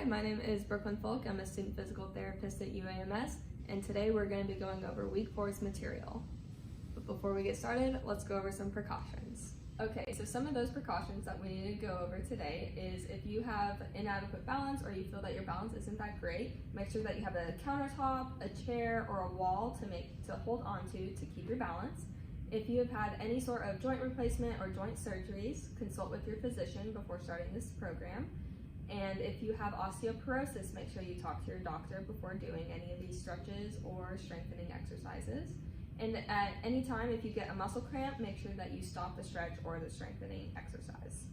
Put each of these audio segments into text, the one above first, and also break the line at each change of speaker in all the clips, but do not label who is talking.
Hi, my name is Brooklyn Folk. I'm a student physical therapist at UAMS, and today we're going to be going over week 4's material. But before we get started, let's go over some precautions. Okay, so some of those precautions that we need to go over today is if you have inadequate balance or you feel that your balance isn't that great, make sure that you have a countertop, a chair, or a wall to hold onto to keep your balance. If you have had any sort of joint replacement or joint surgeries, consult with your physician before starting this program. And if you have osteoporosis, make sure you talk to your doctor before doing any of these stretches or strengthening exercises. And at any time, if you get a muscle cramp, make sure that you stop the stretch or the strengthening exercise.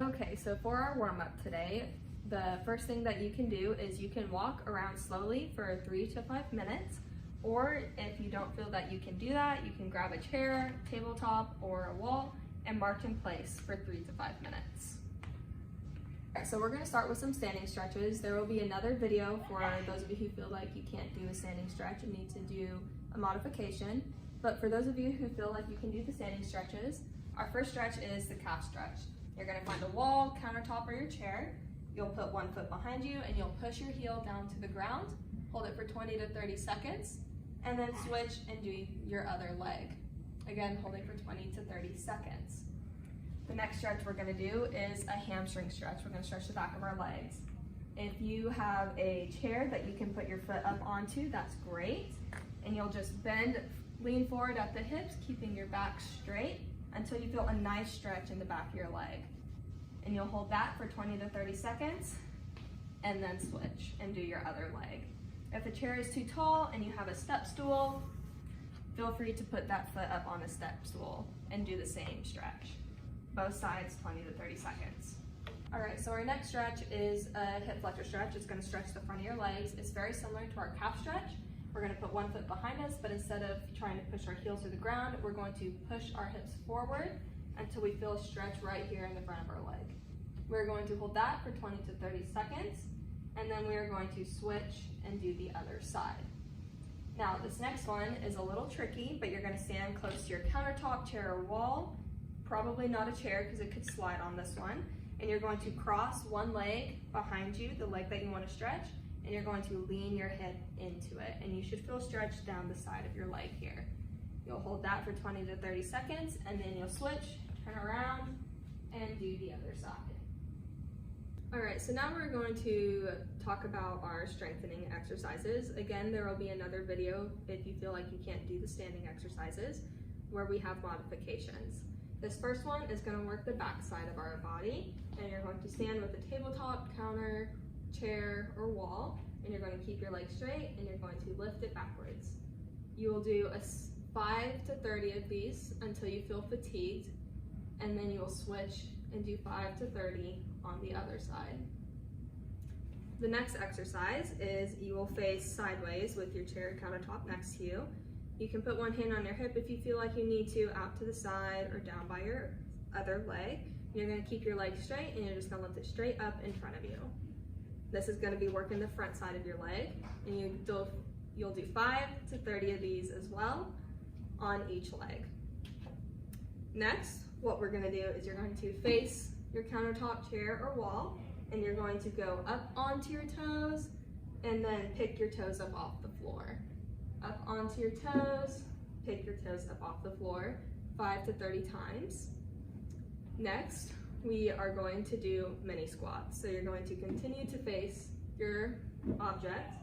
Okay, so for our warm-up today, the first thing that you can do is you can walk around slowly for 3 to 5 minutes. Or if you don't feel that you can do that, you can grab a chair, tabletop, or a wall and march in place for 3 to 5 minutes. So we're going to start with some standing stretches. There will be another video for those of you who feel like you can't do a standing stretch and need to do a modification. But for those of you who feel like you can do the standing stretches, our first stretch is the calf stretch. You're going to find a wall, countertop, or your chair. You'll put one foot behind you and you'll push your heel down to the ground, hold it for 20 to 30 seconds, and then switch and do your other leg. Again, holding for 20 to 30 seconds. The next stretch we're going to do is a hamstring stretch. We're going to stretch the back of our legs. If you have a chair that you can put your foot up onto, that's great. And you'll just lean forward at the hips, keeping your back straight until you feel a nice stretch in the back of your leg. And you'll hold that for 20 to 30 seconds and then switch and do your other leg. If the chair is too tall and you have a step stool, feel free to put that foot up on the step stool and do the same stretch. Both sides, 20 to 30 seconds. All right, so our next stretch is a hip flexor stretch. It's going to stretch the front of your legs. It's very similar to our calf stretch. We're going to put one foot behind us, but instead of trying to push our heels to the ground, we're going to push our hips forward until we feel a stretch right here in the front of our leg. We're going to hold that for 20 to 30 seconds, and then we are going to switch and do the other side. Now, this next one is a little tricky, but you're going to stand close to your countertop, chair, or wall. Probably not a chair because it could slide on this one. And you're going to cross one leg behind you, the leg that you want to stretch, and you're going to lean your hip into it. And you should feel stretched down the side of your leg here. You'll hold that for 20 to 30 seconds, and then you'll switch, turn around, and do the other side. All right, so now we're going to talk about our strengthening exercises. Again, there will be another video if you feel like you can't do the standing exercises where we have modifications. This first one is going to work the back side of our body, and you're going to stand with a tabletop, counter, chair, or wall, and you're going to keep your legs straight and you're going to lift it backwards. You will do 5 to 30 of these until you feel fatigued, and then you will switch and do 5 to 30 on the other side. The next exercise is you will face sideways with your chair countertop next to you. You can put one hand on your hip if you feel like you need to, out to the side or down by your other leg. You're going to keep your leg straight and you're just going to lift it straight up in front of you. This is going to be working the front side of your leg, and you'll do 5 to 30 of these as well on each leg. Next, what we're going to do is you're going to face your countertop, chair, or wall, and you're going to go up onto your toes and then pick your toes up off the floor. Up onto your toes, pick your toes up off the floor 5 to 30 times. Next, we are going to do mini squats. So you're going to continue to face your object,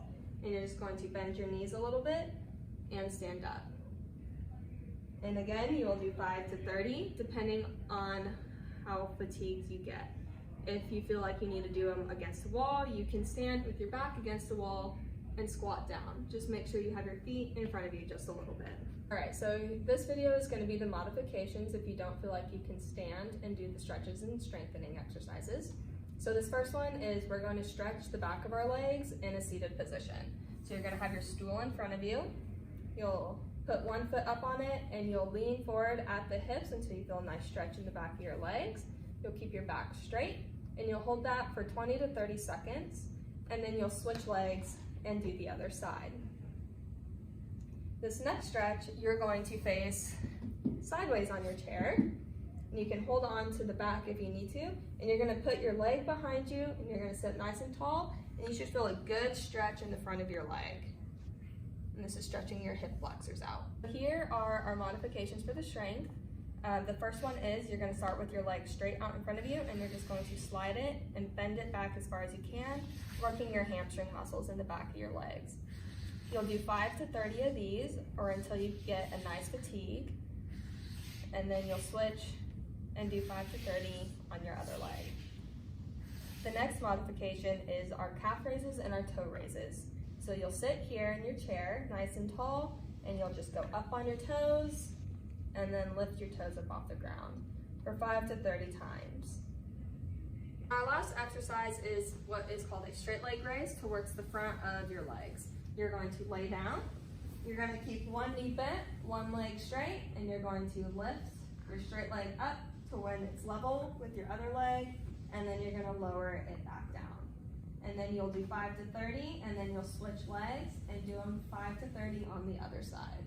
and you're just going to bend your knees a little bit and stand up. And again, you will do 5 to 30 depending on how fatigued you get. If you feel like you need to do them against the wall, you can stand with your back against the wall and squat down. Just make sure you have your feet in front of you just a little bit. All right, so this video is going to be the modifications if you don't feel like you can stand and do the stretches and strengthening exercises. So this first one is we're going to stretch the back of our legs in a seated position. So you're going to have your stool in front of you. You'll put one foot up on it and you'll lean forward at the hips until you feel a nice stretch in the back of your legs. You'll keep your back straight and you'll hold that for 20 to 30 seconds, and then you'll switch legs and do the other side. This next stretch, you're going to face sideways on your chair. and you can hold on to the back if you need to. And you're gonna put your leg behind you, and you're gonna sit nice and tall, and you should feel a good stretch in the front of your leg. And this is stretching your hip flexors out. Here are our modifications for the strength. The first one is you're gonna start with your leg straight out in front of you, and you're just going to slide it and bend it back as far as you can, working your hamstring muscles in the back of your legs. You'll do 5 to 30 of these, or until you get a nice fatigue. And then you'll switch and do 5 to 30 on your other leg. The next modification is our calf raises and our toe raises. So you'll sit here in your chair, nice and tall, and you'll just go up on your toes, and then lift your toes up off the ground for 5 to 30 times. Our last exercise is what is called a straight leg raise towards the front of your legs. You're going to lay down, you're going to keep one knee bent, one leg straight, and you're going to lift your straight leg up to when it's level with your other leg, and then you're going to lower it back down. And then you'll do 5 to 30, and then you'll switch legs and do them 5 to 30 on the other side.